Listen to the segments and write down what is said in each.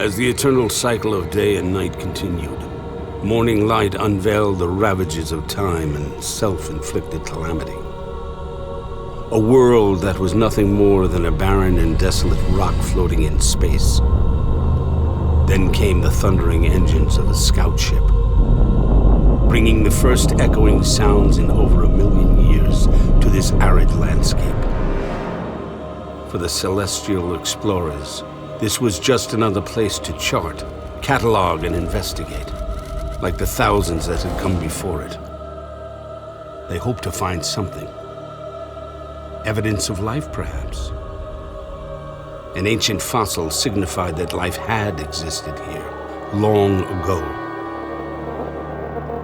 As the eternal cycle of day and night continued, morning light unveiled the ravages of time and self-inflicted calamity. A world that was nothing more than a barren and desolate rock floating in space. Then came the thundering engines of a scout ship, bringing the first echoing sounds in over 1,000,000 years to this arid landscape. For the celestial explorers, this was just another place to chart, catalog, and investigate, like the thousands that had come before it. They hoped to find something. Evidence of life, perhaps. An ancient fossil signified that life had existed here, long ago.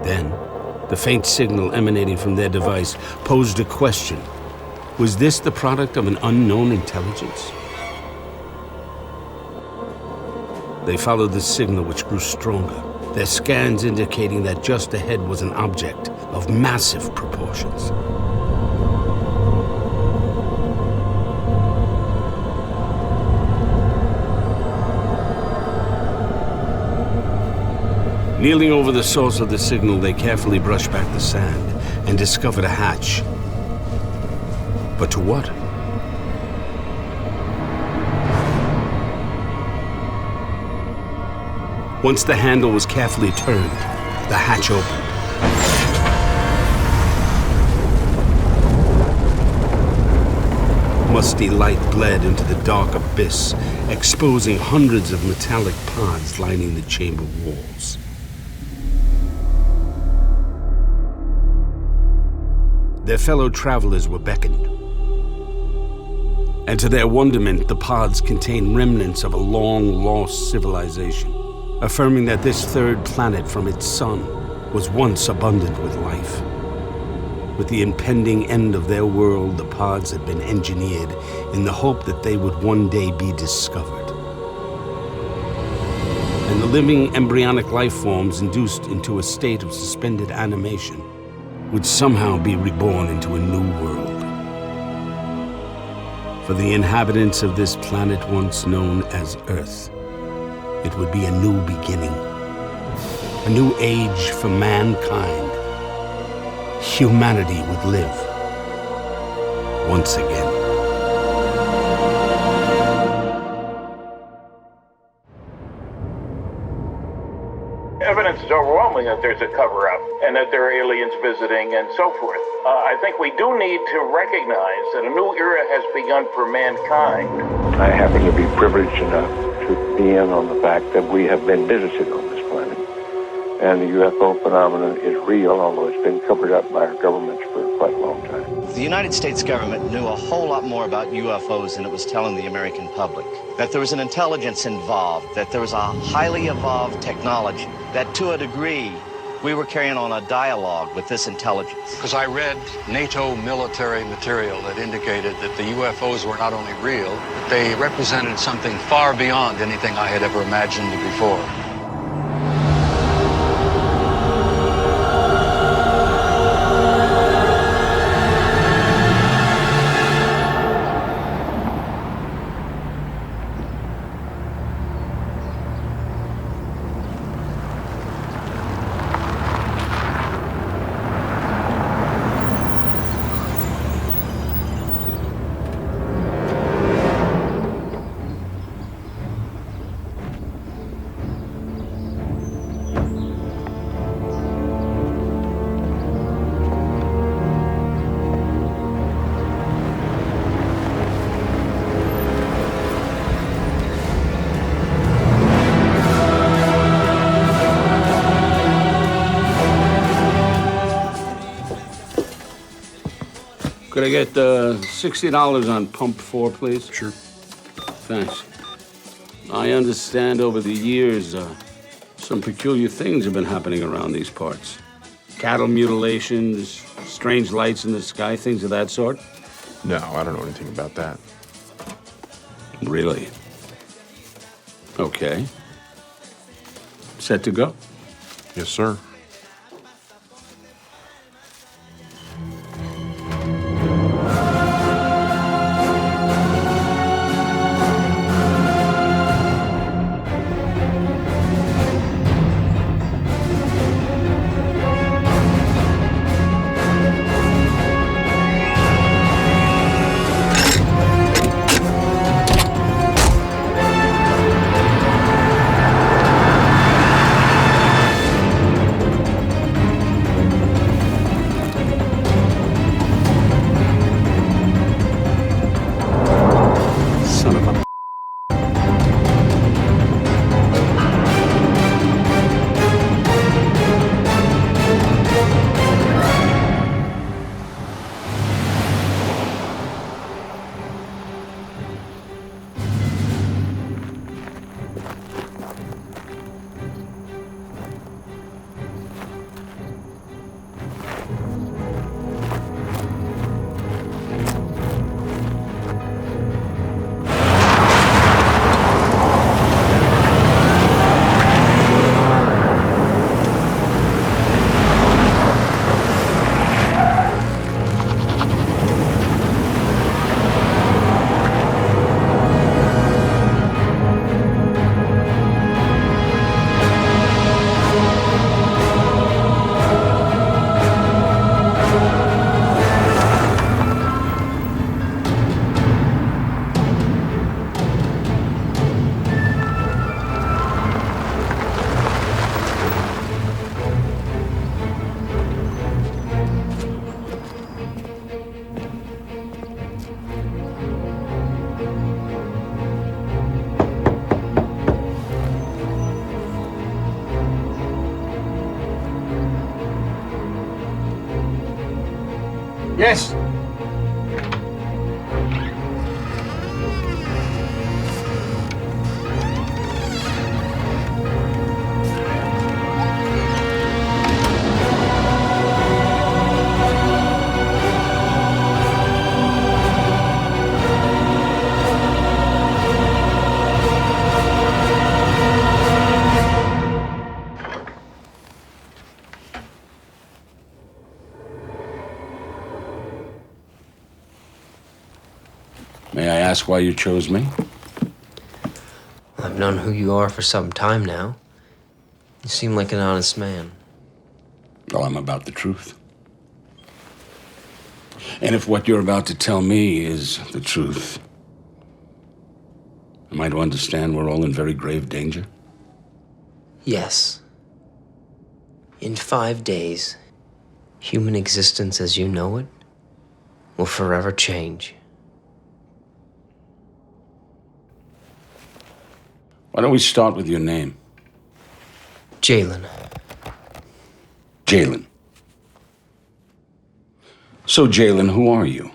Then, the faint signal emanating from their device posed a question. Was this the product of an unknown intelligence? They followed the signal, which grew stronger, their scans indicating that just ahead was an object of massive proportions. Kneeling over the source of the signal, they carefully brushed back the sand and discovered a hatch. But to what? Once the handle was carefully turned, the hatch opened. Musty light bled into the dark abyss, exposing hundreds of metallic pods lining the chamber walls. Their fellow travelers were beckoned. And to their wonderment, the pods contained remnants of a long-lost civilization, affirming that this third planet from its sun was once abundant with life. With the impending end of their world, the pods had been engineered in the hope that they would one day be discovered. And the living embryonic life forms induced into a state of suspended animation would somehow be reborn into a new world. For the inhabitants of this planet once known as Earth, it would be a new beginning, a new age for mankind. Humanity would live once again. Evidence is overwhelming that there's a cover-up and that there are aliens visiting and so forth. I think we do need to recognize that a new era has begun for mankind. I happen to be privileged enough to be in on the fact that we have been visited on this planet. And the UFO phenomenon is real, although it's been covered up by our governments for quite a long time. The United States government knew a whole lot more about UFOs than it was telling the American public. That there was an intelligence involved, that there was a highly evolved technology, that to a degree, we were carrying on a dialogue with this intelligence. Because I read NATO military material that indicated that the UFOs were not only real, but they represented something far beyond anything I had ever imagined before. Could I get $60 on pump 4, please? Sure. Thanks. I understand over the years, some peculiar things have been happening around these parts. Cattle mutilations, strange lights in the sky, things of that sort. No, I don't know anything about that. Really? Okay. Set to go? Yes, sir. Yes. May I ask why you chose me? I've known who you are for some time now. You seem like an honest man. Well, I'm about the truth. And if what you're about to tell me is the truth, am I to understand we're all in very grave danger? Yes. In 5 days, human existence as you know it will forever change. Why don't we start with your name? Jalen. Jalen. So, Jalen, who are you?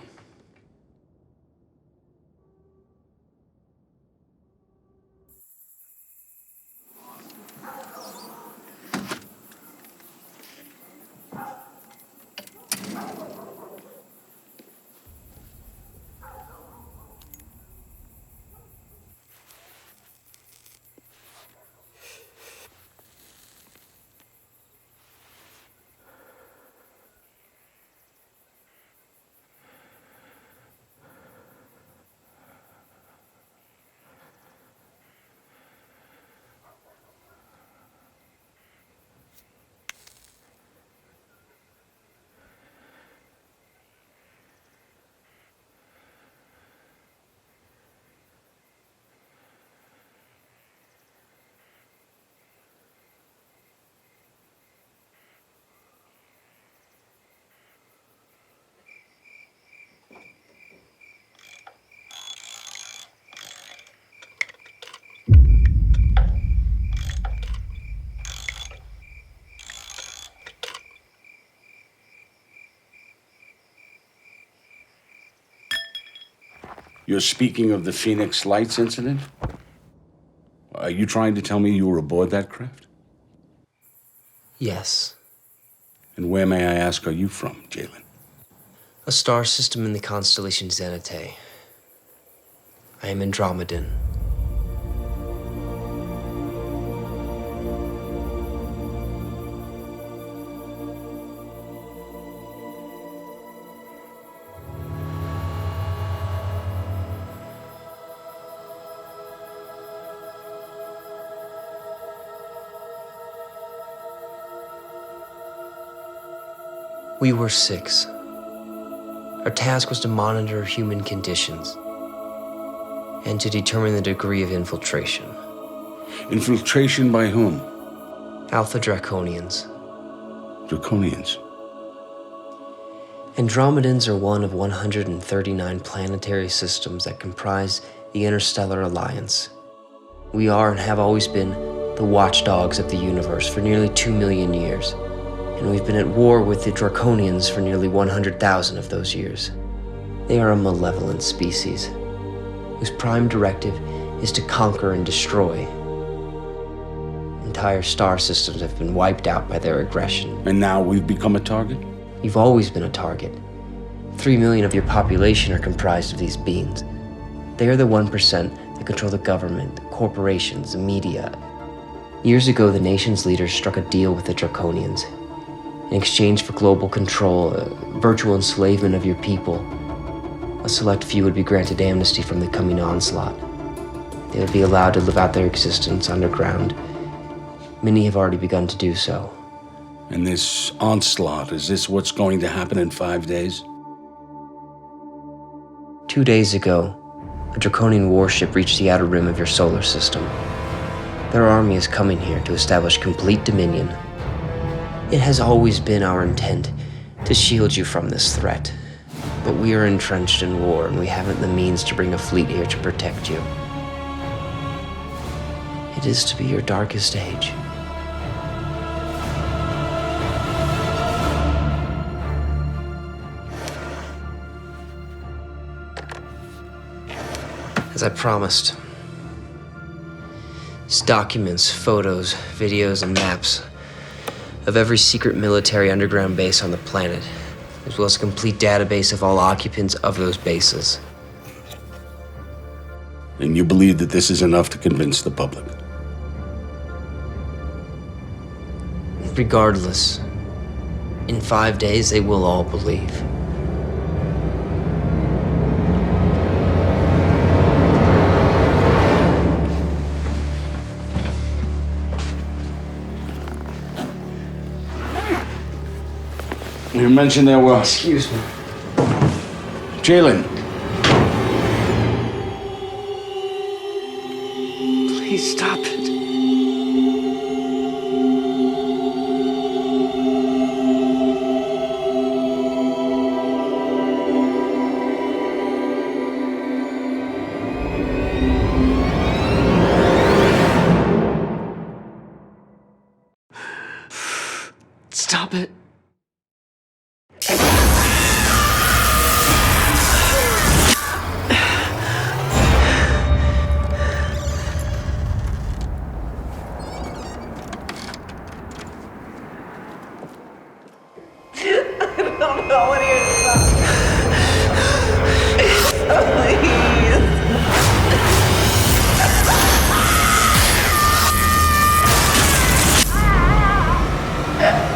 You're speaking of the Phoenix Lights incident? Are you trying to tell me you were aboard that craft? Yes. And where, may I ask, are you from, Jalen? A star system in the constellation Zenithé. I am Andromedan. We were 6. Our task was to monitor human conditions and to determine the degree of infiltration. Infiltration by whom? Alpha Draconians. Draconians. Andromedans are one of 139 planetary systems that comprise the Interstellar Alliance. We are and have always been the watchdogs of the universe for nearly 2 million years. And we've been at war with the Draconians for nearly 100,000 of those years. They are a malevolent species, whose prime directive is to conquer and destroy. Entire star systems have been wiped out by their aggression. And now we've become a target? You've always been a target. 3 million of your population are comprised of these beings. They are the 1% that control the government, the corporations, the media. Years ago, the nation's leaders struck a deal with the Draconians. In exchange for global control, virtual enslavement of your people, a select few would be granted amnesty from the coming onslaught. They would be allowed to live out their existence underground. Many have already begun to do so. And this onslaught, is this what's going to happen in 5 days? 2 days ago, a Draconian warship reached the outer rim of your solar system. Their army is coming here to establish complete dominion. It has always been our intent to shield you from this threat, but we are entrenched in war and we haven't the means to bring a fleet here to protect you. It is to be your darkest age. As I promised. It's documents, photos, videos, and maps of every secret military underground base on the planet, as well as a complete database of all occupants of those bases. And you believe that this is enough to convince the public? Regardless, in 5 days they will all believe. You mentioned there were... Excuse me. Jalen. Please stop it. Stop it.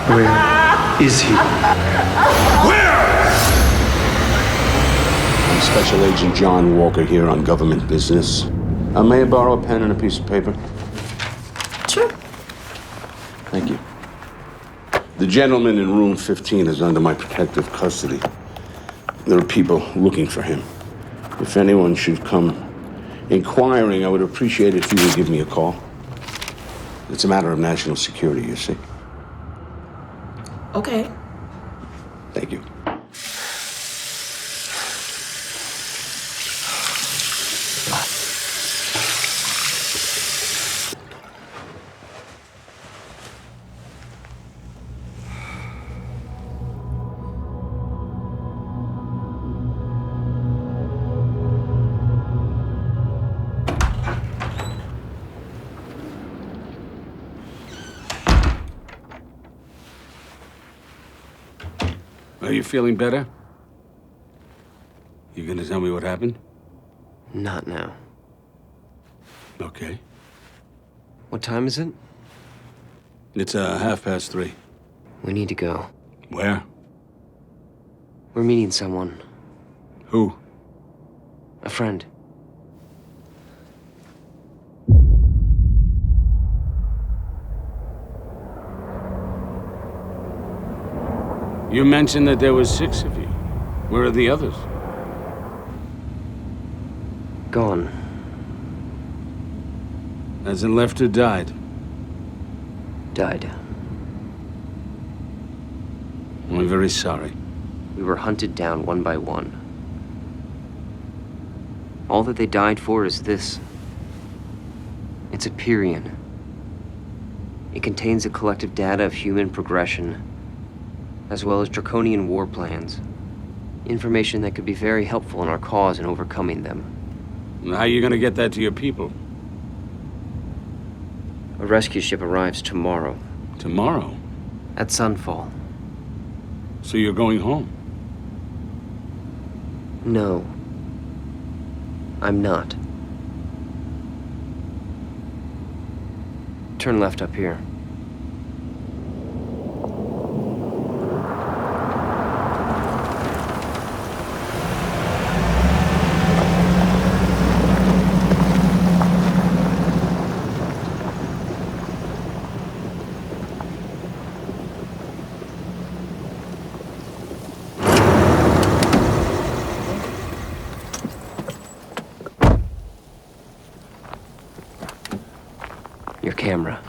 Where is he? I'm Special Agent John Walker here on government business. May I borrow a pen and a piece of paper? Sure. Thank you. The gentleman in room 15 is under my protective custody. There are people looking for him. If anyone should come inquiring, I would appreciate it if you would give me a call. It's a matter of national security, you see. Okay. Thank you. Are you feeling better? You gonna tell me what happened? Not now. Okay. What time is it? It's 3:30. We need to go. Where? We're meeting someone. Who? A friend. You mentioned that there was 6 of you. Where are the others? Gone. As in left or died? Died. I'm very sorry. We were hunted down one by one. All that they died for is this. It's a Pyrion. It contains the collective data of human progression, as well as draconian war plans. Information that could be very helpful in our cause in overcoming them. How are you gonna get that to your people? A rescue ship arrives tomorrow. Tomorrow? At sunfall. So you're going home? No. I'm not. Turn left up here. Your camera.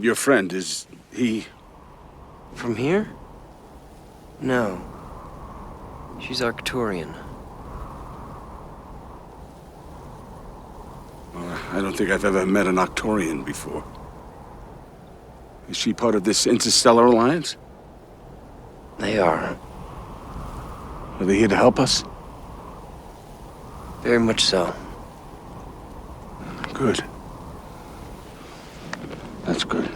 Your friend, is he... From here? No. She's Arcturian. Well, I don't think I've ever met an Arcturian before. Is she part of this interstellar alliance? They are. Are they here to help us? Very much so. Good. That's good.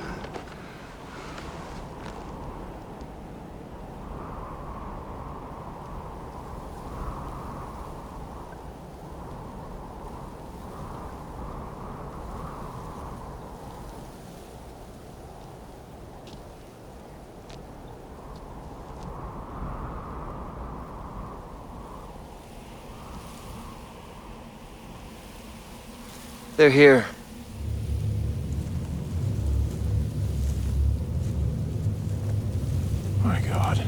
They're here. My God.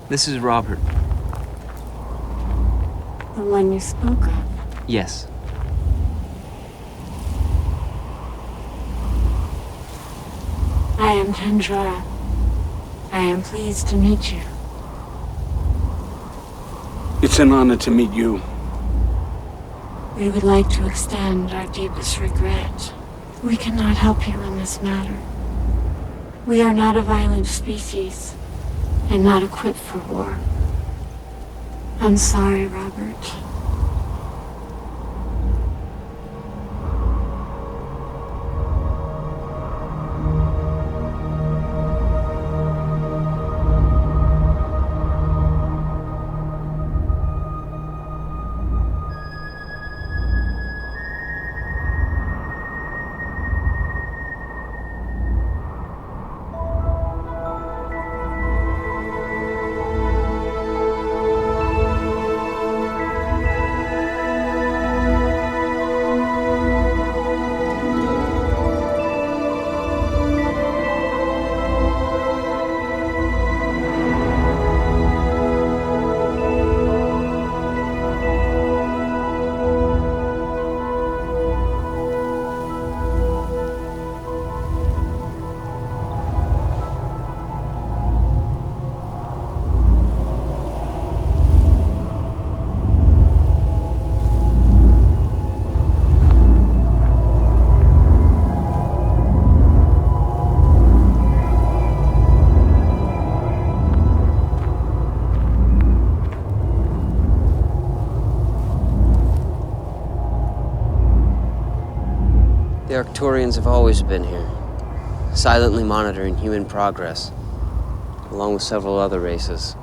This is Robert. The one you spoke of. Yes. I am Tandra. I am pleased to meet you. It's an honor to meet you. We would like to extend our deepest regret. We cannot help you in this matter. We are not a violent species, and not equipped for war. I'm sorry, Robert. The Arcturians have always been here, silently monitoring human progress, along with several other races.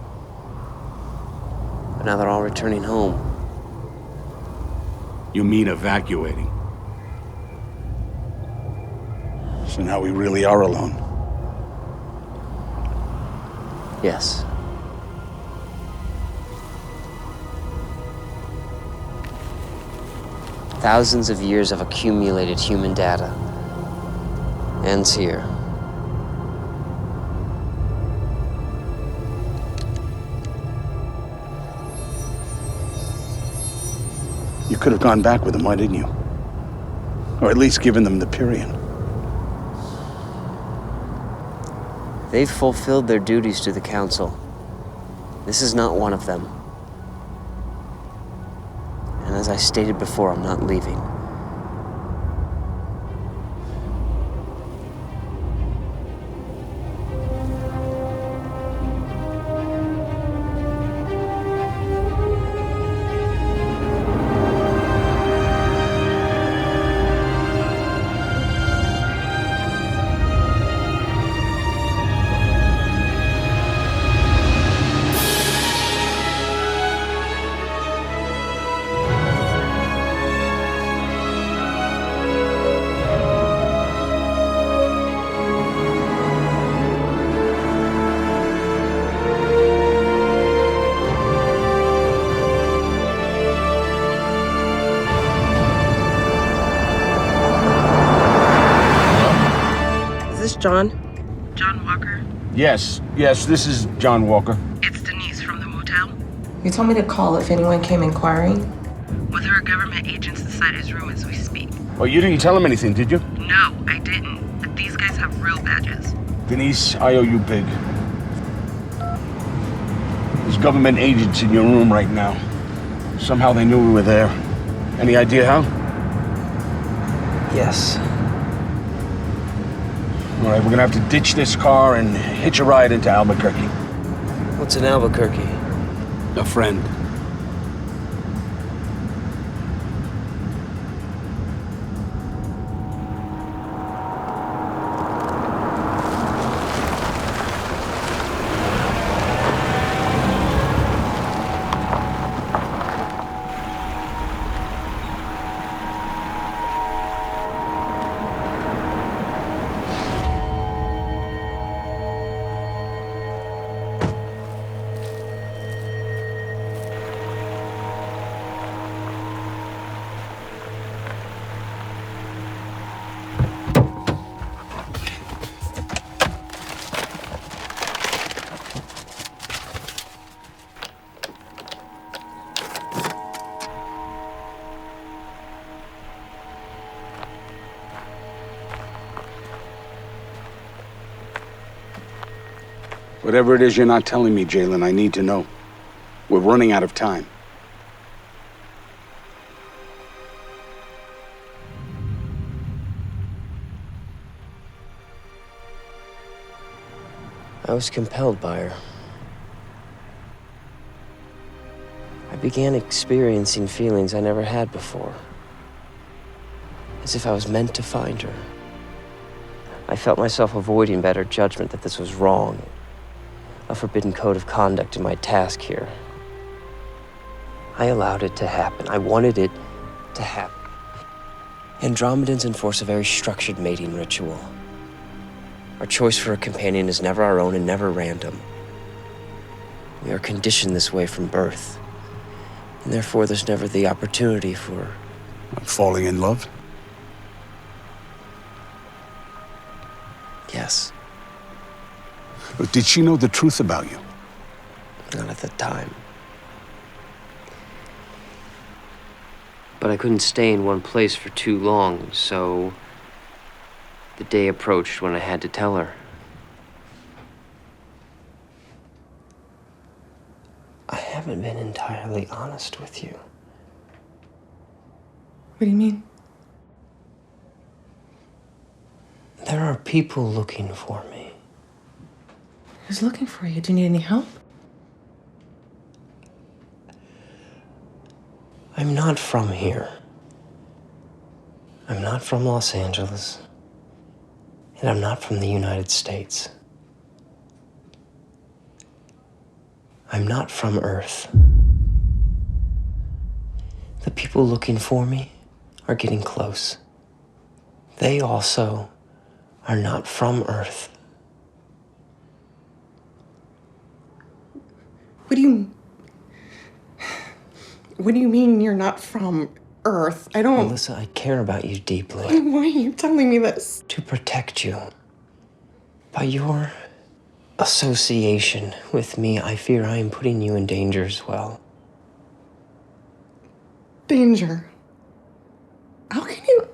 But now they're all returning home. You mean evacuating? So now we really are alone. Yes. Thousands of years of accumulated human data ends here. You could have gone back with them, why didn't you? Or at least given them the Pyrian. They've fulfilled their duties to the Council. This is not one of them. And as I stated before, I'm not leaving. John? John Walker? Yes, this is John Walker. It's Denise from the motel. You told me to call if anyone came inquiring. Well, there are government agents inside his room as we speak. Oh, you didn't tell him anything, did you? No, I didn't. But these guys have real badges. Denise, I owe you big. There's government agents in your room right now. Somehow they knew we were there. Any idea how? Yes. All right, we're gonna have to ditch this car and hitch a ride into Albuquerque. What's in Albuquerque? A friend. Whatever it is you're not telling me, Jaylen, I need to know. We're running out of time. I was compelled by her. I began experiencing feelings I never had before. As if I was meant to find her. I felt myself avoiding better judgment that this was wrong. A forbidden code of conduct in my task here. I allowed it to happen. I wanted it to happen. Andromedans enforce a very structured mating ritual. Our choice for a companion is never our own and never random. We are conditioned this way from birth. And therefore there's never the opportunity for... Falling in love? Yes. But did she know the truth about you? Not at the time. But I couldn't stay in one place for too long, so the day approached when I had to tell her. I haven't been entirely honest with you. What do you mean? There are people looking for me. Who's looking for you? Do you need any help? I'm not from here. I'm not from Los Angeles. And I'm not from the United States. I'm not from Earth. The people looking for me are getting close. They also are not from Earth. What do you mean you're not from Earth? I don't... Melissa, I care about you deeply. Why are you telling me this? To protect you. By your association with me, I fear I am putting you in danger as well. Danger? How can you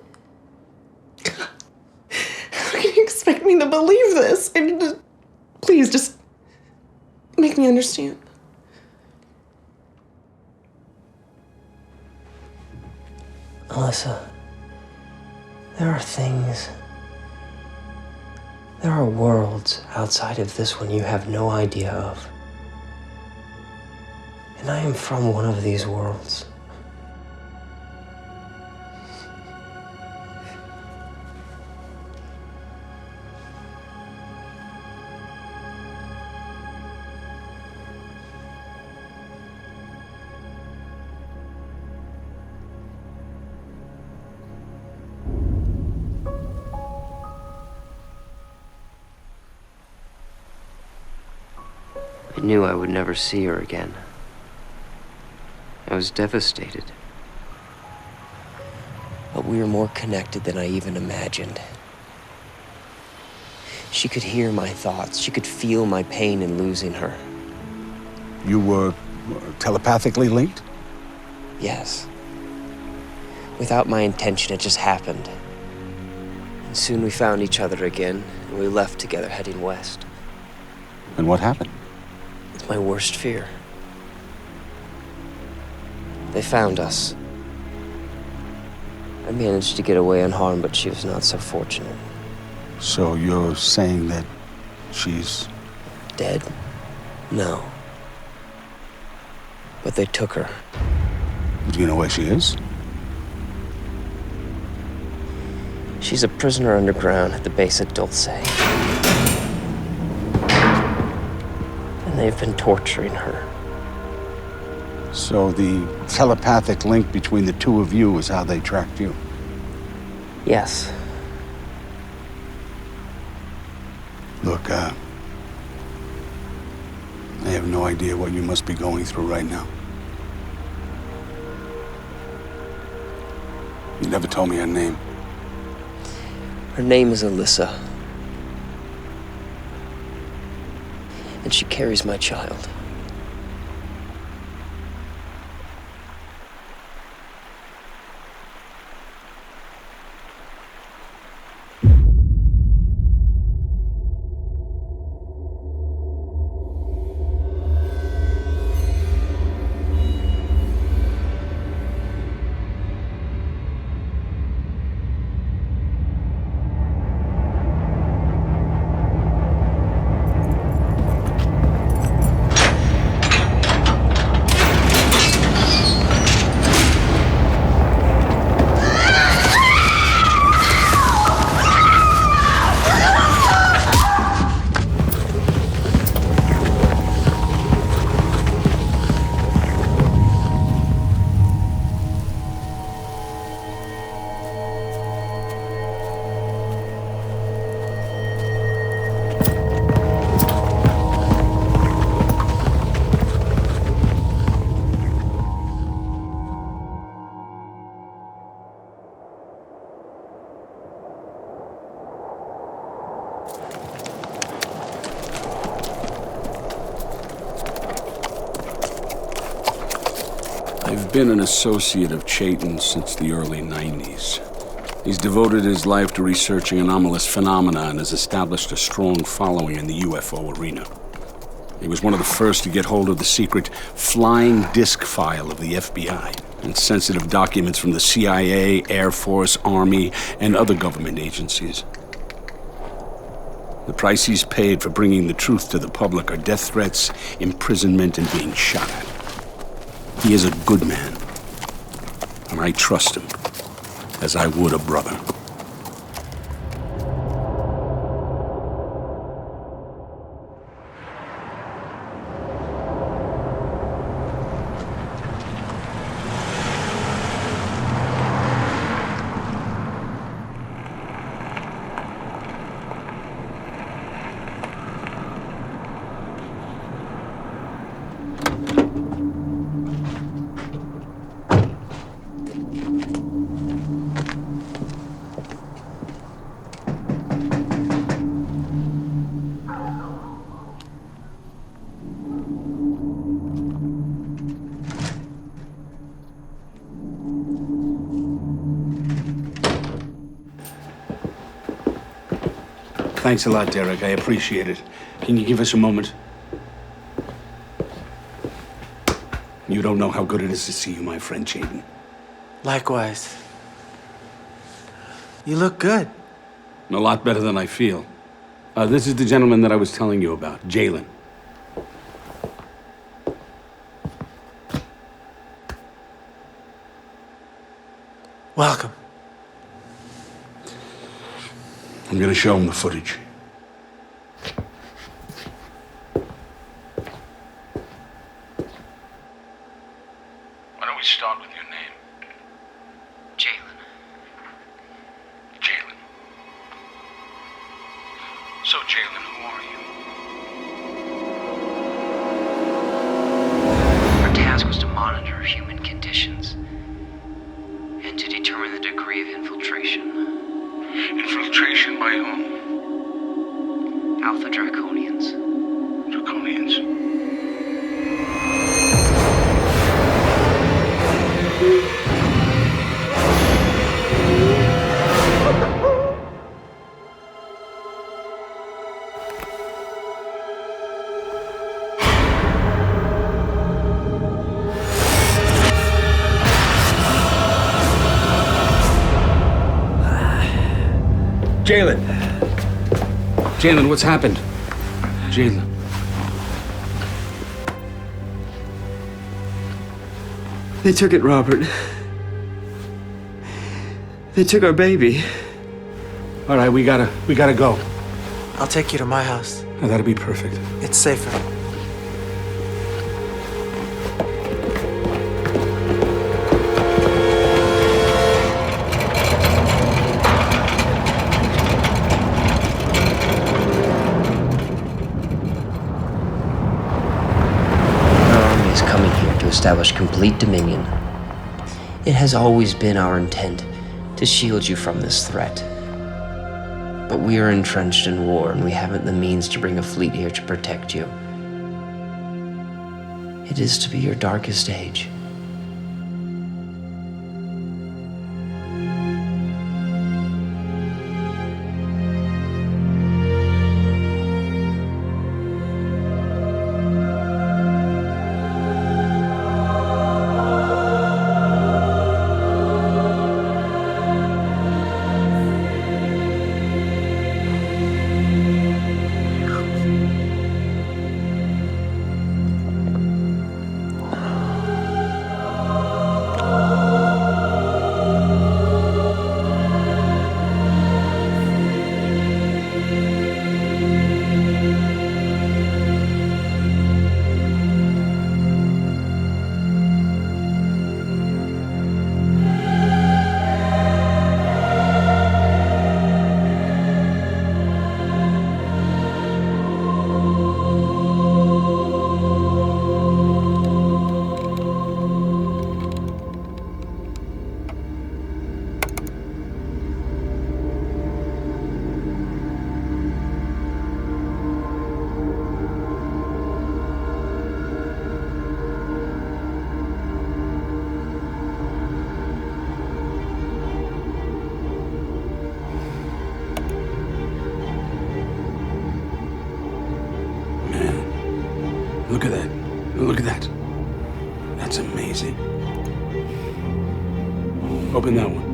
expect me to believe this? me understand. Alyssa, there are things, there are worlds outside of this one you have no idea of. And I am from one of these worlds. I knew I would never see her again. I was devastated. But we were more connected than I even imagined. She could hear my thoughts. She could feel my pain in losing her. You were telepathically linked? Yes. Without my intention, it just happened. And soon we found each other again, and we left together heading west. And what happened? It's my worst fear. They found us. I managed to get away unharmed, but she was not so fortunate. So you're saying that she's... Dead? No. But they took her. Do you know where she is? She's a prisoner underground at the base of Dulce. And they've been torturing her. So the telepathic link between the two of you is how they tracked you? Yes. Look, I have no idea what you must be going through right now. You never told me her name. Her name is Alyssa. And she carries my child. I've been an associate of Chayton's since the early 90s. He's devoted his life to researching anomalous phenomena and has established a strong following in the UFO arena. He was one of the first to get hold of the secret flying disc file of the FBI and sensitive documents from the CIA, Air Force, Army, and other government agencies. The price he's paid for bringing the truth to the public are death threats, imprisonment, and being shot at. He is a good man, and I trust him as I would a brother. Thanks a lot, Derek. I appreciate it. Can you give us a moment? You don't know how good it is to see you, my friend Jaden. Likewise. You look good. A lot better than I feel. This is the gentleman that I was telling you about, Jalen. Welcome. I'm gonna show him the footage. Why don't we start with your name? Jalen. Jalen. So, Jalen, who are you? Our task was to monitor human conditions and to determine the degree of infiltration. Infiltration by whom? Alpha Draconians. Draconians. Jalen! Jalen, what's happened? Jalen. They took it, Robert. They took our baby. All right, we gotta go. I'll take you to my house. Oh, that'll be perfect. It's safer. Establish complete dominion. It has always been our intent to shield you from this threat. But we are entrenched in war, and we haven't the means to bring a fleet here to protect you. It is to be your darkest age. Look at that. Look at that. That's amazing. Open that one.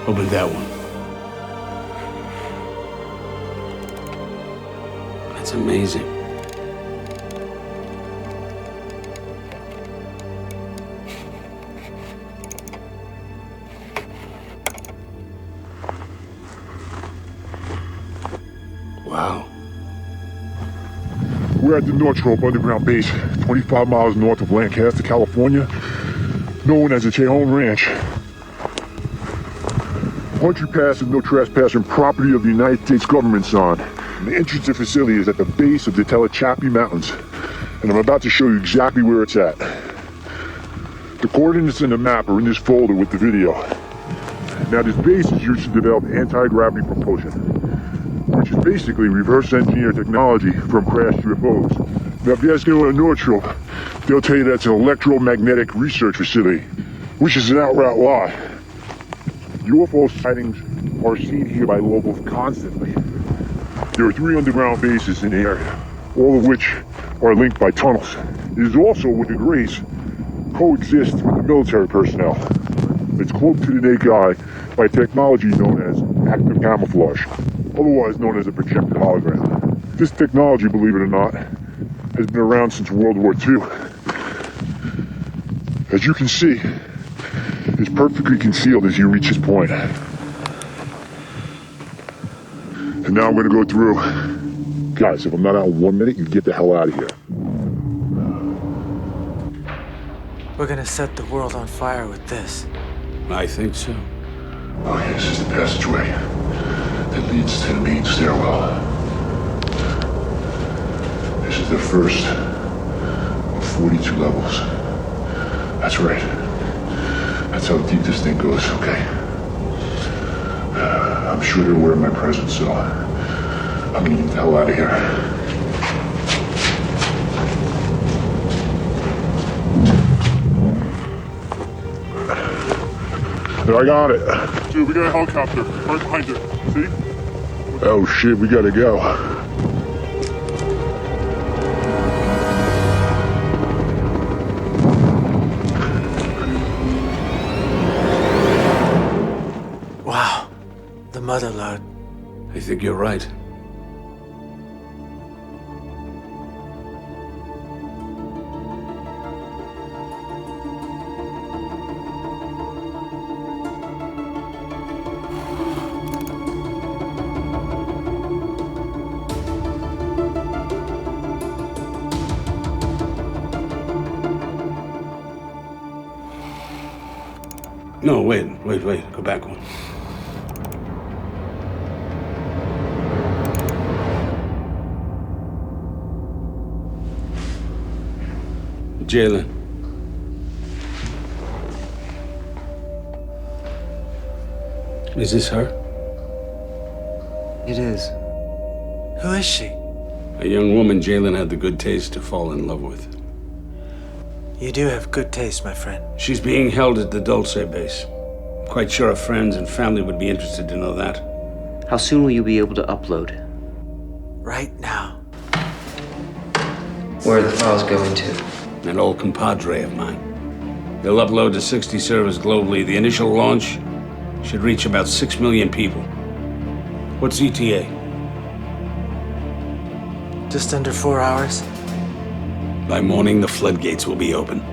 Open that one. That's amazing. We're at the Northrop underground base, 25 miles north of Lancaster, California, known as the Tejon Ranch. Once you pass the no trespassing property of the United States government sign, the entrance to the facility is at the base of the Telechapi Mountains, and I'm about to show you exactly where it's at. The coordinates in the map are in this folder with the video. Now this base is used to develop anti-gravity propulsion, which is basically reverse engineer technology from crashed UFOs. Now if you ask anyone at Northrop, they'll tell you that's an electromagnetic research facility, which is an outright lie. UFO sightings are seen here by locals constantly. There are 3 underground bases in the area, all of which are linked by tunnels. It is also, with the Grace, coexists with the military personnel. It's cloaked to the naked eye by technology known as active camouflage, otherwise known as a projected hologram. This technology, believe it or not, has been around since World War II. As you can see, it's perfectly concealed as you reach this point. And now I'm going to go through. Guys, if I'm not out in 1 minute, you get the hell out of here. We're gonna set the world on fire with this. I think so. Oh, yeah, this is the passageway that leads to the main stairwell. This is the first of 42 levels. That's right. That's how deep this thing goes, okay? I'm sure they're aware of my presence, so I'm gonna get the hell out of here. I got it. Dude, we got a helicopter right behind you. See? Oh shit, we gotta go. Wow. The mother lode. I think you're right. No, wait, go back one. Jalen. Is this her? It is. Who is she? A young woman Jalen had the good taste to fall in love with. You do have good taste, my friend. She's being held at the Dulce base. Quite sure her friends and family would be interested to know that. How soon will you be able to upload? Right now. Where are the files going to? An old compadre of mine. They'll upload to 60 servers globally. The initial launch should reach about 6 million people. What's ETA? Just under 4 hours. By morning, the floodgates will be open.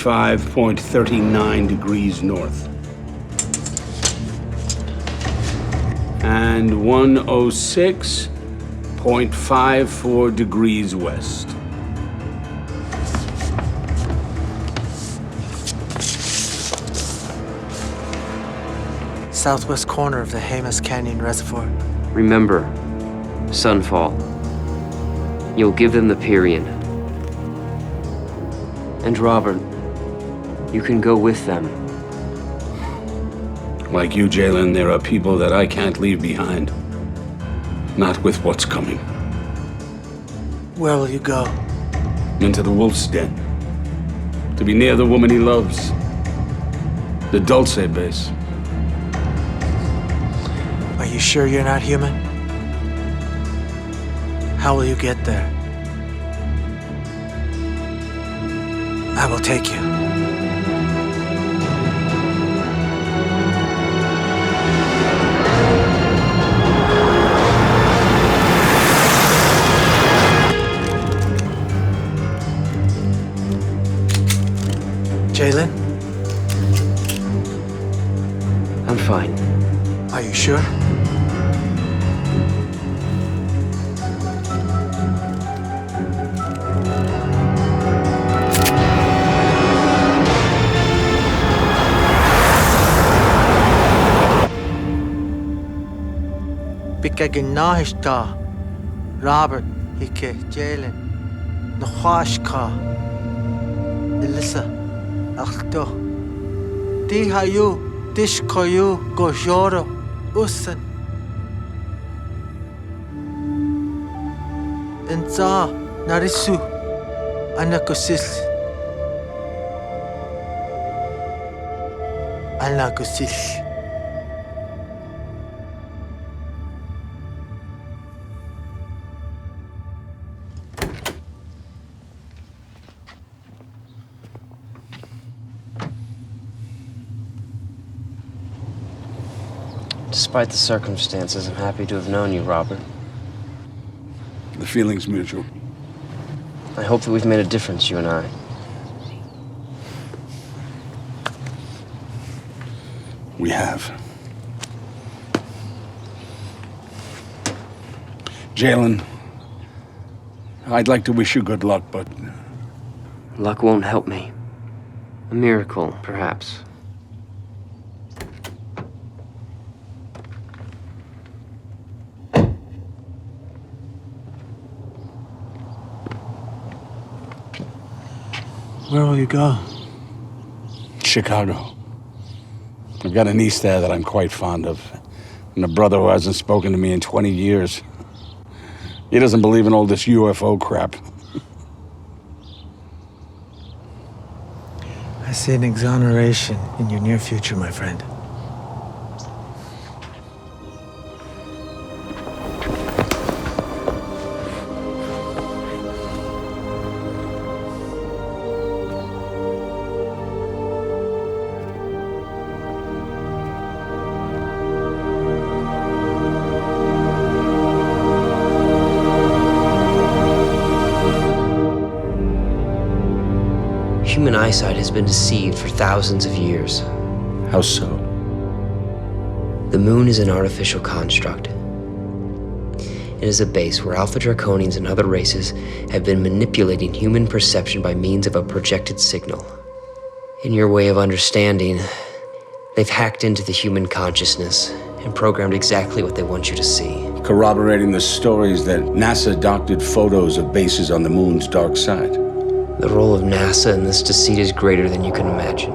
.39 degrees north. And 106.54 degrees west. Southwest corner of the Jemez Canyon Reservoir. Remember, Sunfall. You'll give them the Pyrian. And Robert, you can go with them. Like you, Jalen, there are people that I can't leave behind. Not with what's coming. Where will you go? Into the wolf's den. To be near the woman he loves. The Dulce base. Are you sure you're not human? How will you get there? I will take you. fine. Are you sure? Bikagin Nahishka, Robert, Hike, Jalen, Nahuashka, Elissa, Achto, Dihayu, Dishkoyu, Gojoro, Usan, Enza, Narisu, Anakosis, Anakosis. Despite the circumstances, I'm happy to have known you, Robert. The feeling's mutual. I hope that we've made a difference, you and I. We have. Jalen, I'd like to wish you good luck, but... Luck won't help me. A miracle, perhaps. Where will you go? Chicago. I've got a niece there that I'm quite fond of, and a brother who hasn't spoken to me in 20 years. He doesn't believe in all this UFO crap. I see an exoneration in your near future, my friend. Human eyesight has been deceived for thousands of years. How so? The moon is an artificial construct. It is a base where Alpha Draconians and other races have been manipulating human perception by means of a projected signal. In your way of understanding, they've hacked into the human consciousness and programmed exactly what they want you to see. Corroborating the stories that NASA doctored photos of bases on the moon's dark side. The role of NASA in this deceit is greater than you can imagine.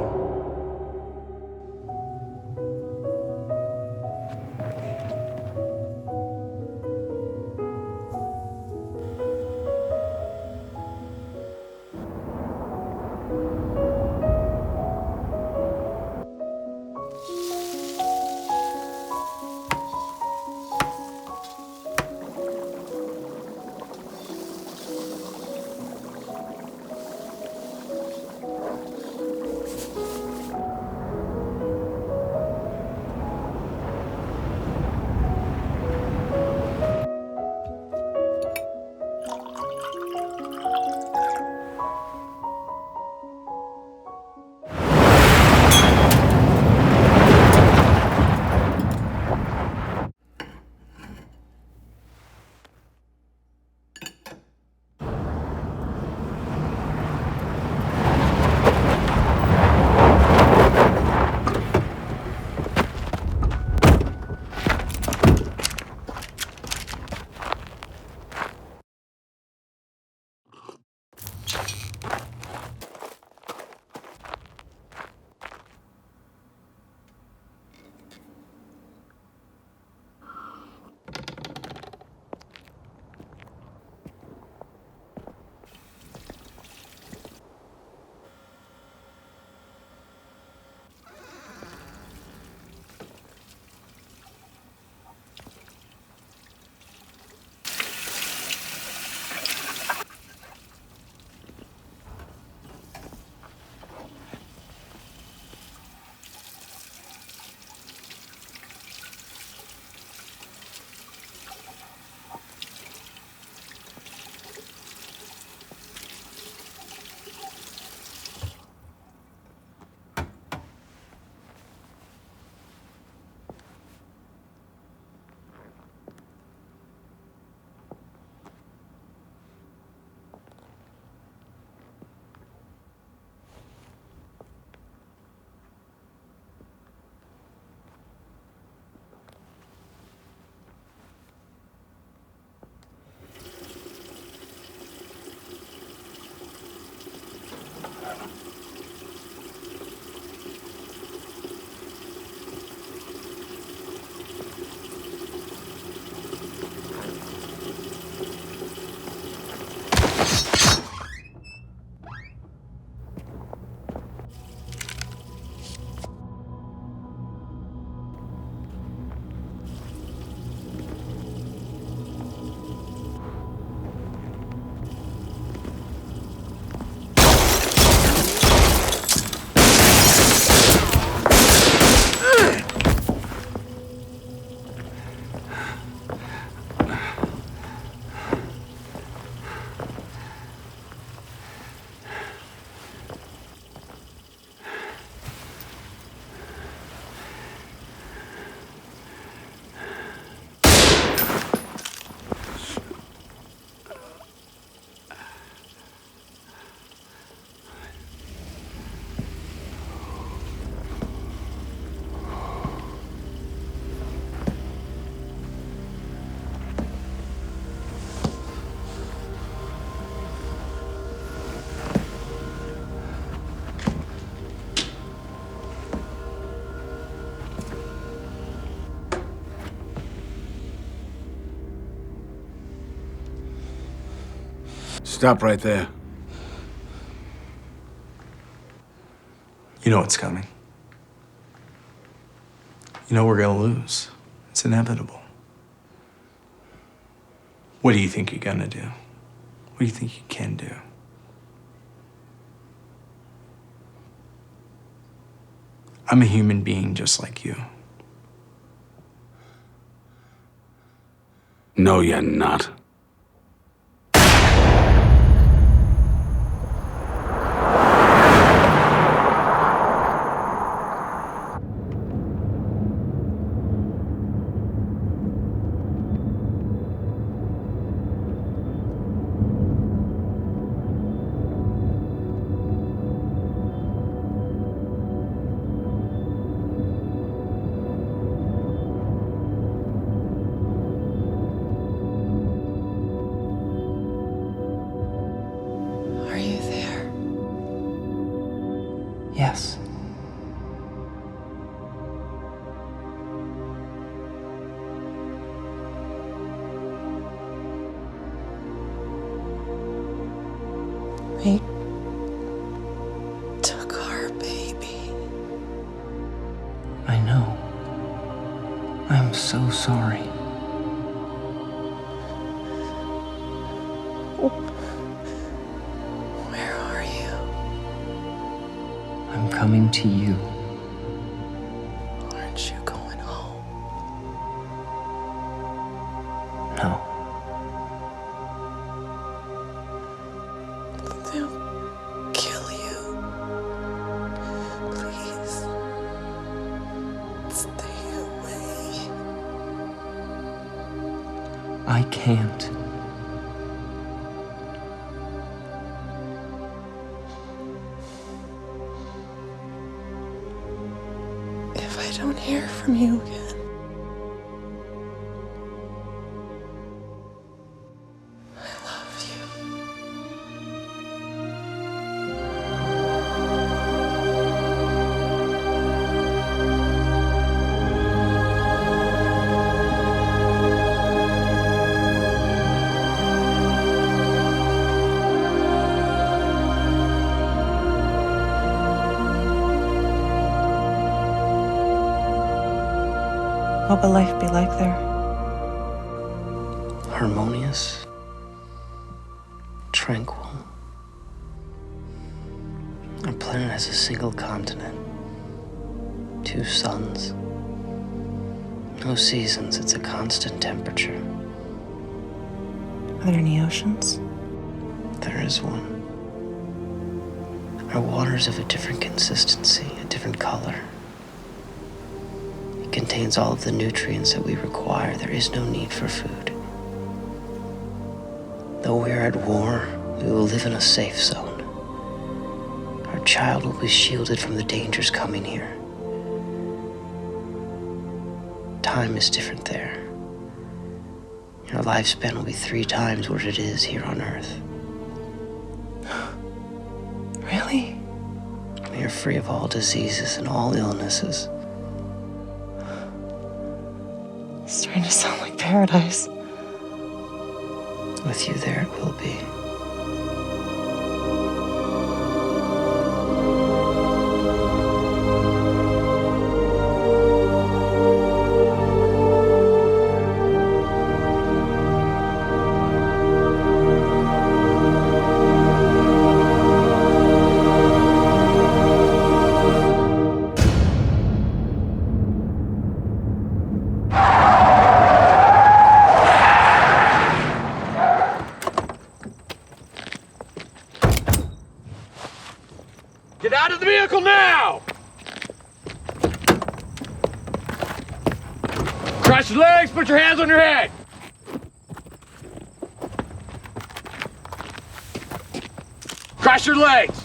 Stop right there. You know what's coming. You know we're gonna lose. It's inevitable. What do you think you're gonna do? What do you think you can do? I'm a human being just like you. No, you're not. Are you there? Yes. They took our baby. I know. I'm so sorry. Where are you? I'm coming to you. Aren't you going home? No. They'll kill you. Please. Stay away. I can't. If I don't hear from you again, I love you. What will life be like there? Harmonious. Tranquil. Our planet has a single continent. 2 suns. No seasons, it's a constant temperature. Are there any oceans? There is one. Our water's of a different consistency, a different color. It contains all of the nutrients that we require. There is no need for food. Though we are at war, we will live in a safe zone. Our child will be shielded from the dangers coming here. Time is different there. Our lifespan will be 3 times what it is here on Earth. Really? We are free of all diseases and all illnesses. It's starting to sound like paradise. With you there, it will be. Get out of the vehicle now! Cross your legs, put your hands on your head. Cross your legs.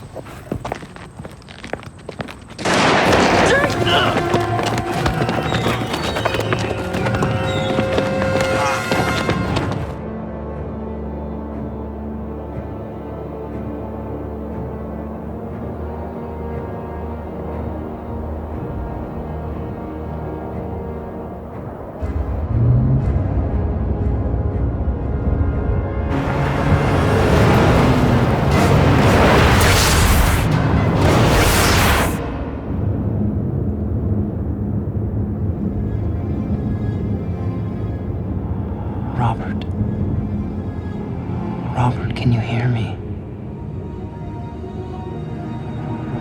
Can you hear me?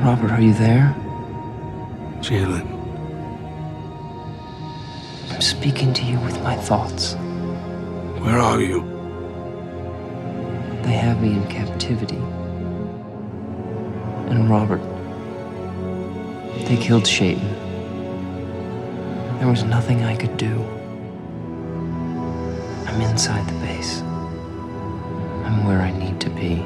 Robert, are you there? Jaylen. I'm speaking to you with my thoughts. Where are you? They have me in captivity. And Robert, they killed Shayton. There was nothing I could do. I'm inside the base. I'm where I need to be.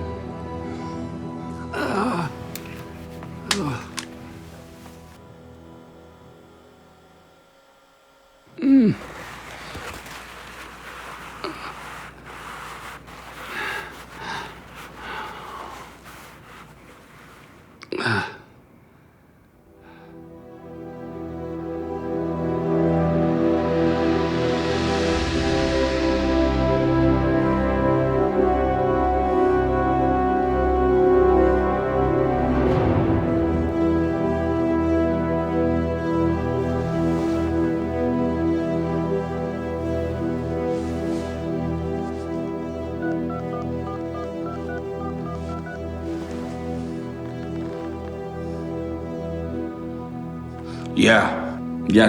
Yeah,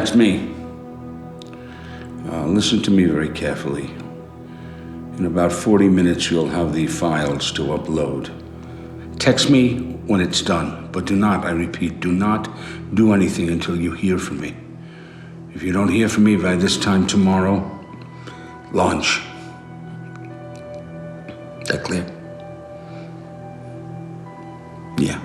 it's me. Listen to me very carefully. In about 40 minutes, you'll have the files to upload. Text me when it's done, but do not, I repeat, do not do anything until you hear from me. If you don't hear from me by this time tomorrow, launch. That clear? Yeah.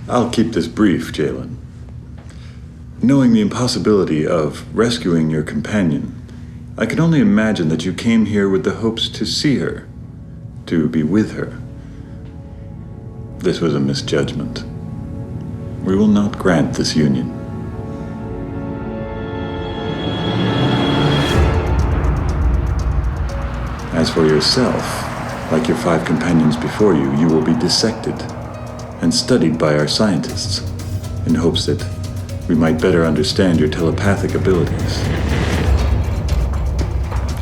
I'll keep this brief, Jaylen. Knowing the impossibility of rescuing your companion, I can only imagine that you came here with the hopes to see her, to be with her. This was a misjudgment. We will not grant this union. As for yourself, like your 5 companions before you, you will be dissected and studied by our scientists in hopes that we might better understand your telepathic abilities.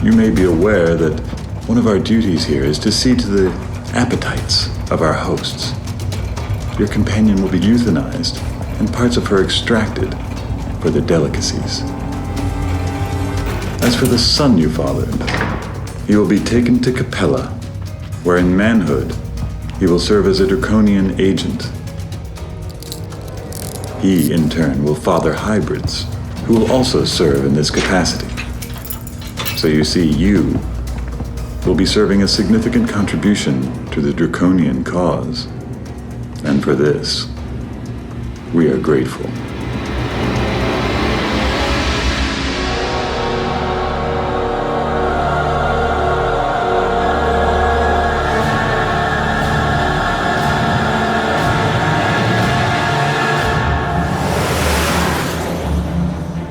You may be aware that one of our duties here is to see to the appetites of our hosts. Your companion will be euthanized and parts of her extracted for the delicacies. As for the son you fathered, he will be taken to Capella, where in manhood, he will serve as a draconian agent. He, in turn, will father hybrids, who will also serve in this capacity. So you see, you will be serving a significant contribution to the draconian cause. And for this, we are grateful.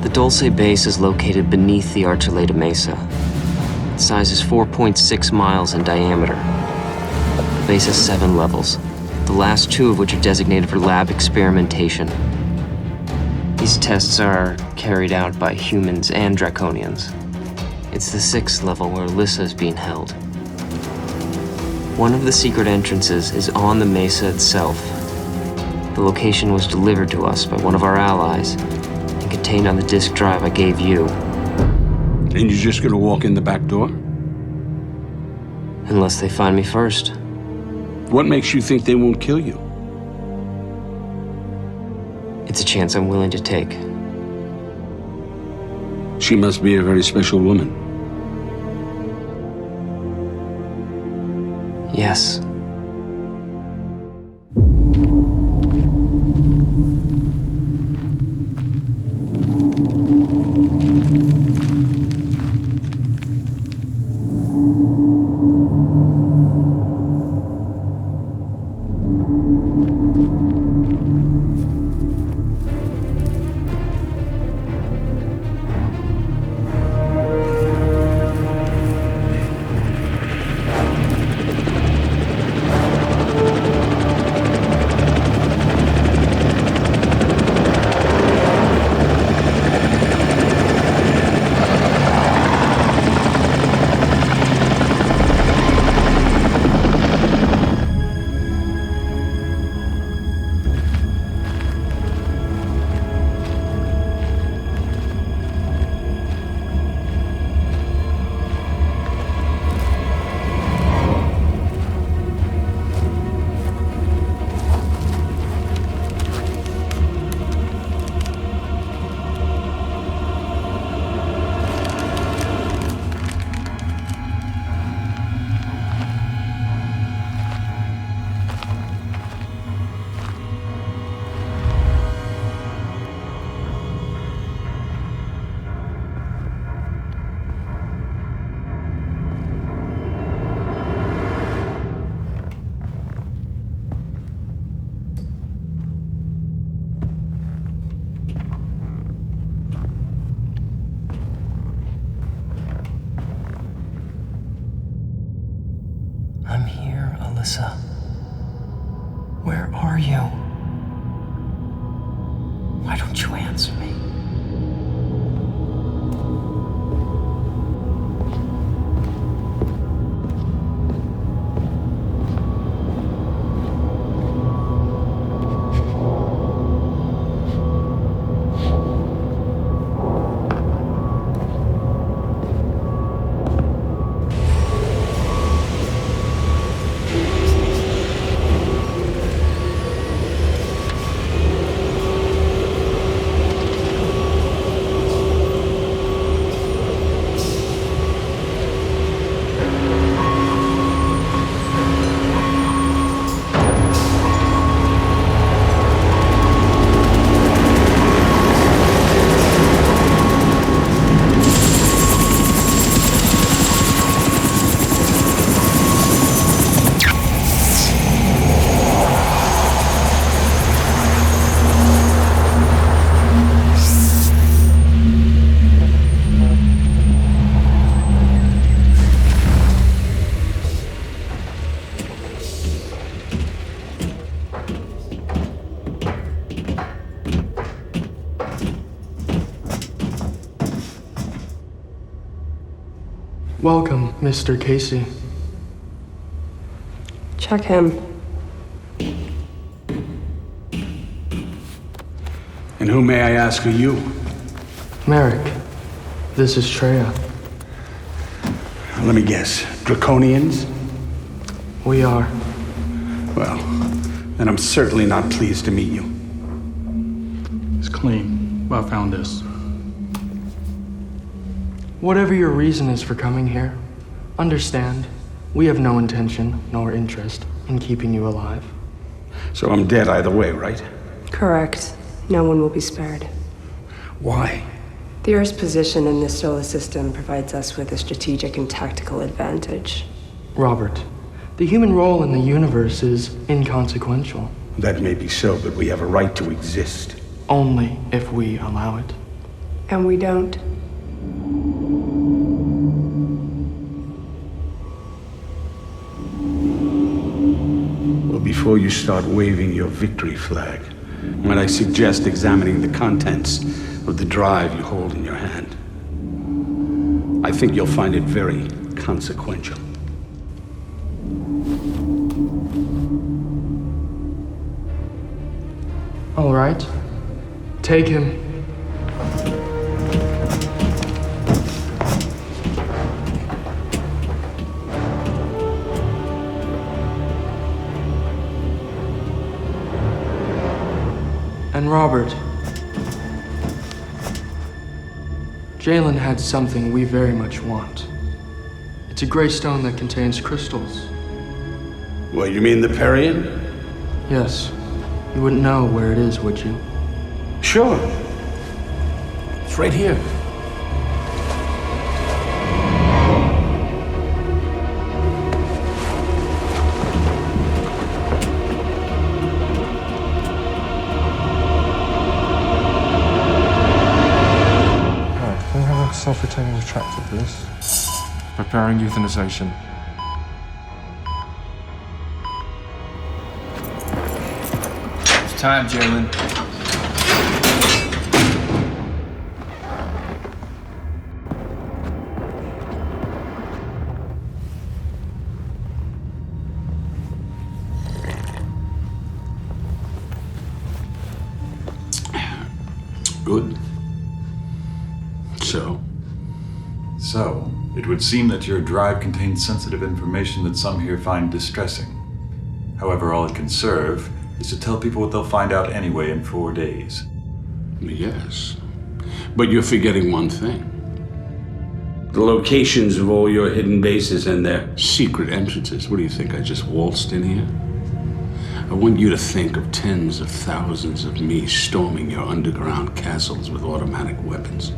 The Dulce base is located beneath the Archuleta Mesa. Its size is 4.6 miles in diameter. The base has 7 levels. the last 2 of which are designated for lab experimentation. These tests are carried out by humans and Draconians. It's the 6th level where Alyssa is being held. One of the secret entrances is on the mesa itself. The location was delivered to us by one of our allies and contained on the disk drive I gave you. And you're just gonna walk in the back door? Unless they find me first. What makes you think they won't kill you? It's a chance I'm willing to take. She must be a very special woman. Yes. I'm here, Alyssa. Where are you? Why don't you answer me? Welcome, Mr. Casey. Check him. And who, may I ask, are you? Merrick, this is Treya. Let me guess. Draconians? We are. Well, then I'm certainly not pleased to meet you. It's clean. I found this. Whatever your reason is for coming here, understand, we have no intention nor interest in keeping you alive. So I'm dead either way, right? Correct. No one will be spared. Why? The Earth's position in this solar system provides us with a strategic and tactical advantage. Robert, the human role in the universe is inconsequential. That may be so, but we have a right to exist. Only if we allow it. And we don't. Well, before before you start waving your victory flag, might I suggest examining the contents of the drive you hold in your hand? I think you'll find it very consequential. All right. Take him. And Robert, Jalen had something we very much want. It's a gray stone that contains crystals. What, you mean the Parian? Yes. You wouldn't know where it is, would you? Sure. It's right here. Can we have a self-retaining retractor, please? Preparing euthanization. It's time, Jalen. Good. So, it would seem that your drive contains sensitive information that some here find distressing. However, all it can serve is to tell people what they'll find out anyway in 4 days. Yes. But you're forgetting one thing. The locations of all your hidden bases and their secret entrances. What do you think, I just waltzed in here? I want you to think of tens of thousands of me storming your underground castles with automatic weapons.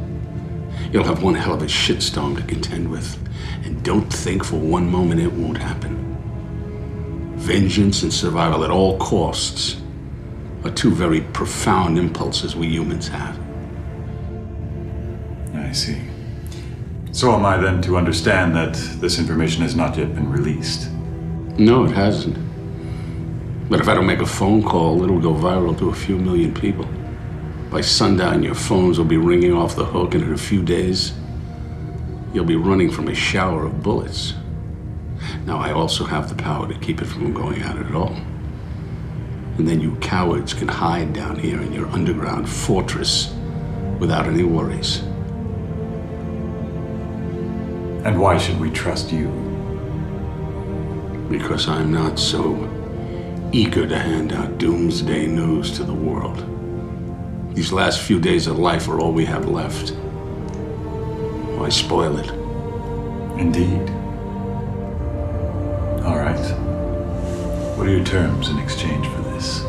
You'll have one hell of a shitstorm to contend with, and don't think for one moment it won't happen. Vengeance and survival at all costs are two very profound impulses we humans have. I see. So am I then to understand that this information has not yet been released? No, it hasn't. But if I don't make a phone call, it'll go viral to a few million people. By sundown, your phones will be ringing off the hook, and in a few days, you'll be running from a shower of bullets. Now, I also have the power to keep it from going out at all. And then you cowards can hide down here in your underground fortress without any worries. And why should we trust you? Because I'm not so eager to hand out doomsday news to the world. These last few days of life are all we have left. Why spoil it? Indeed. All right. What are your terms in exchange for this?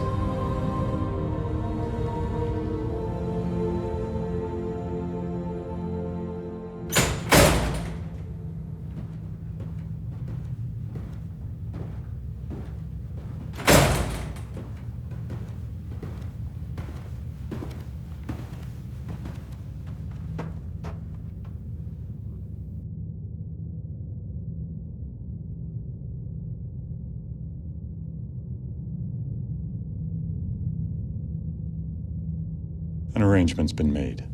An arrangement's been made.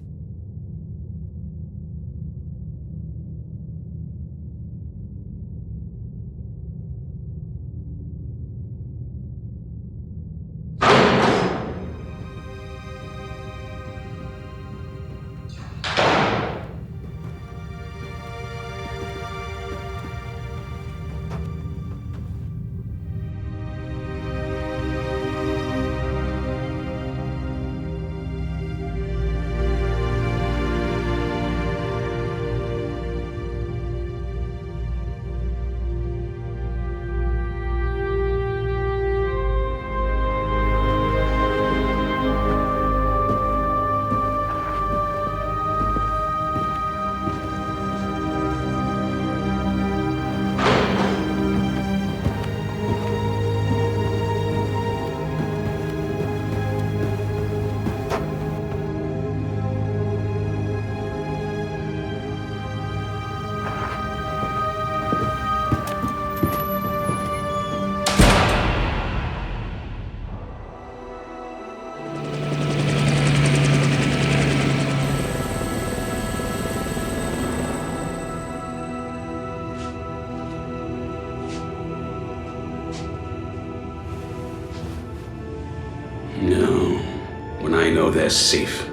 know they're safe.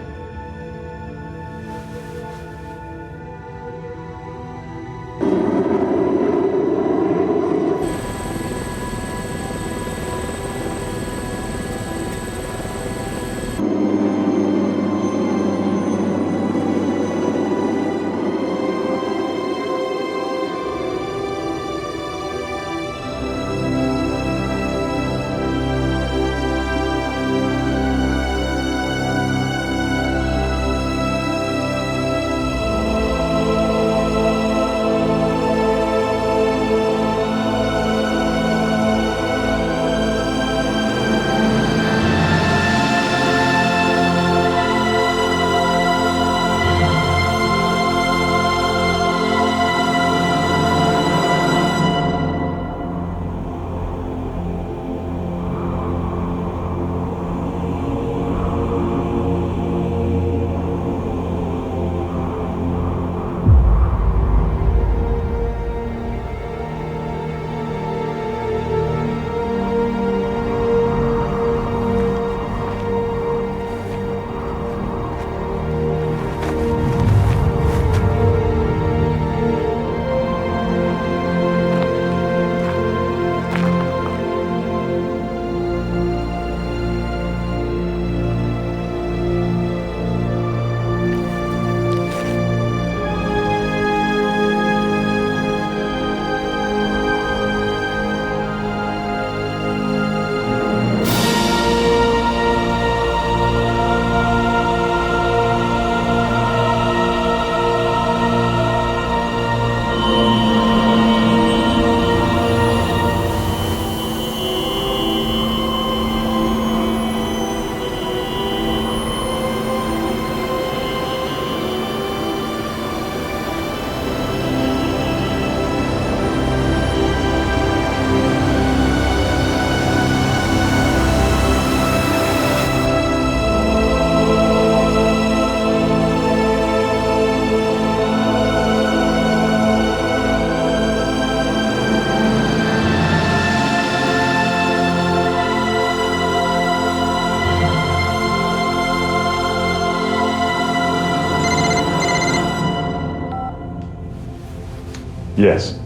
Yes.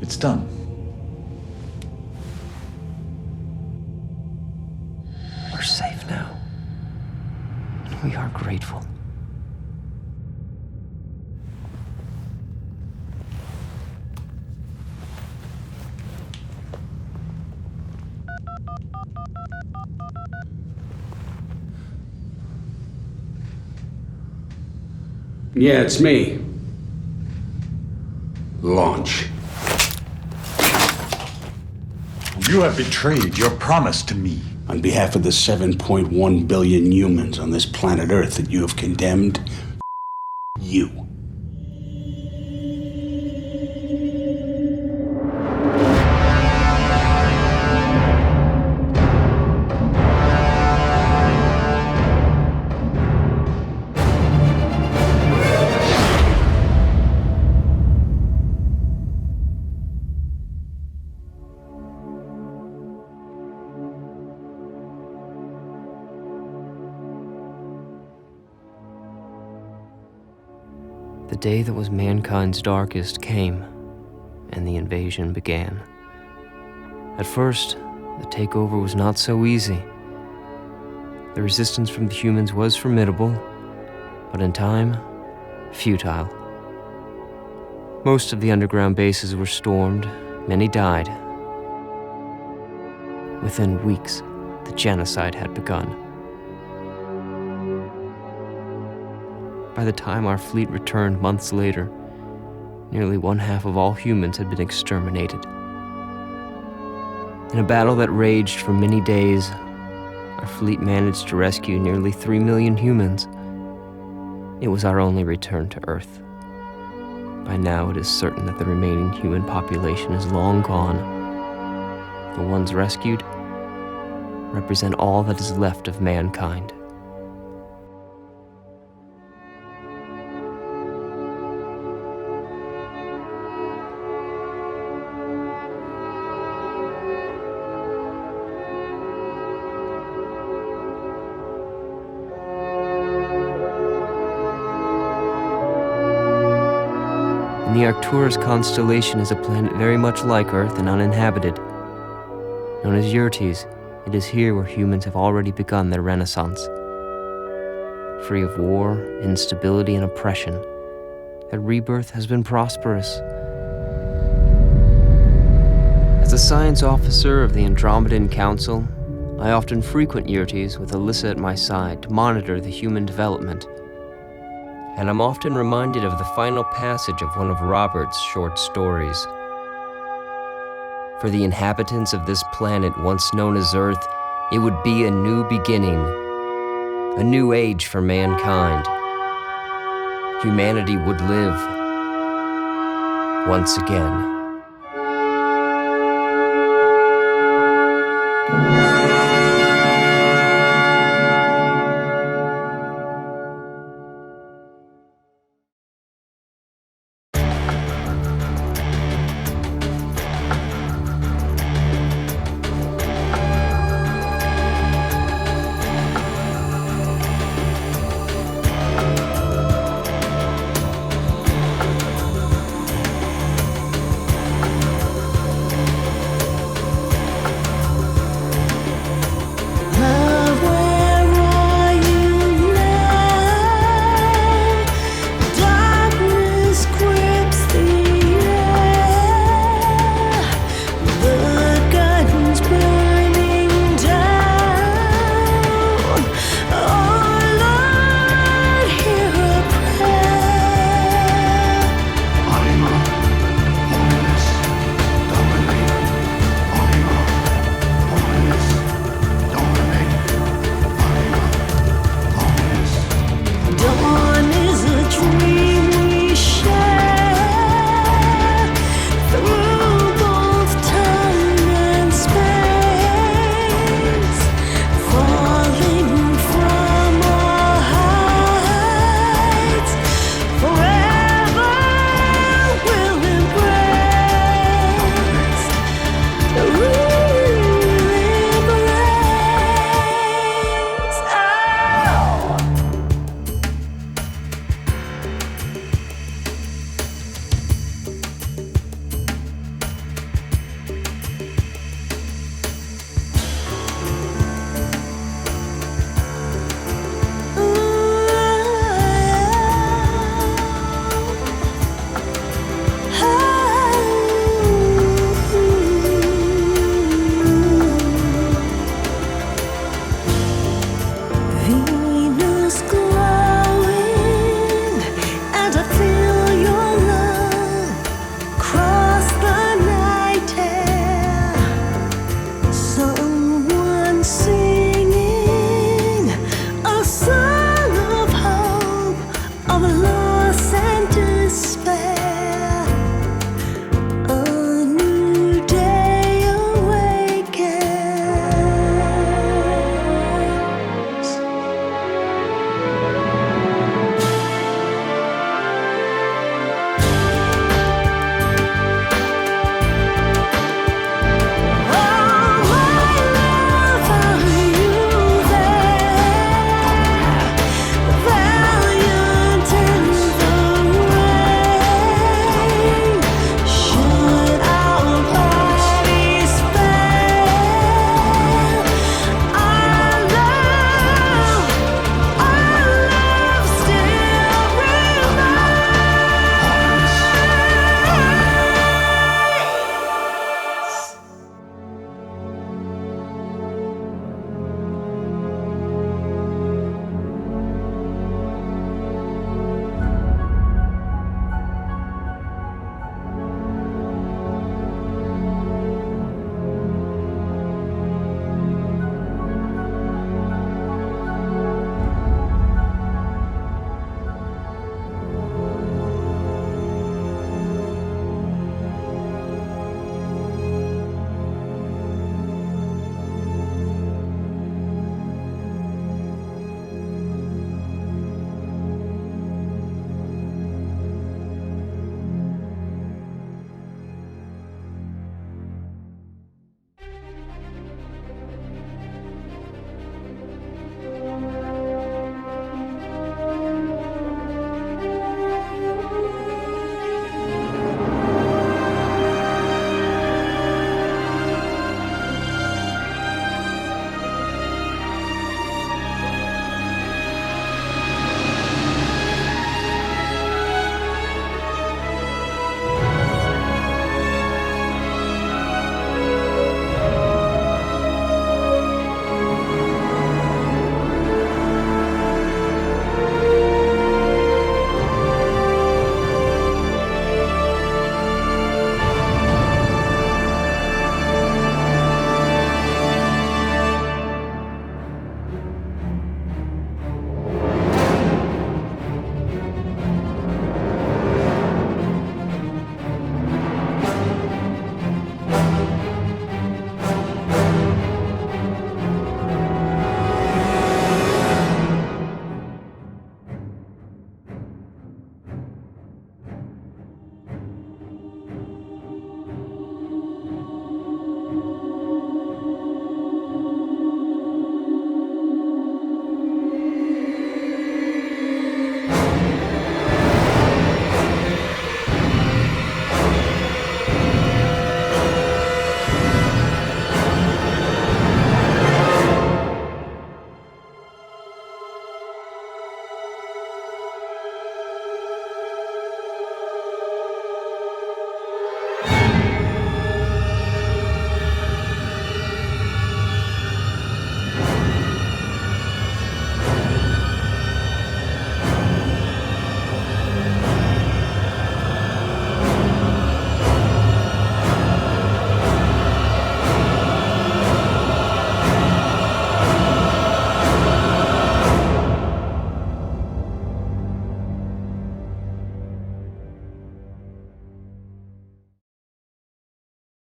It's done. We're safe now. And we are grateful. Yeah, it's me. Launch. You have betrayed your promise to me. On behalf of the 7.1 billion humans on this planet Earth that you have condemned, you. The day that was mankind's darkest came, and the invasion began. At first, the takeover was not so easy. The resistance from the humans was formidable, but in time, futile. Most of the underground bases were stormed, many died. Within weeks, the genocide had begun. By the time our fleet returned months later, nearly 1/2 of all humans had been exterminated. In a battle that raged for many days, our fleet managed to rescue nearly 3 million humans. It was our only return to Earth. By now, it is certain that the remaining human population is long gone. The ones rescued represent all that is left of mankind. the Arcturus constellation is a planet very much like Earth and uninhabited. Known as Yertes, it is here where humans have already begun their renaissance. Free of war, instability, and oppression, that rebirth has been prosperous. As a science officer of the Andromedan Council, I often frequent Yertes with Alyssa at my side to monitor the human development. And I'm often reminded of the final passage of one of Robert's short stories. For the inhabitants of this planet once known as Earth, it would be a new beginning, a new age for mankind. Humanity would live once again.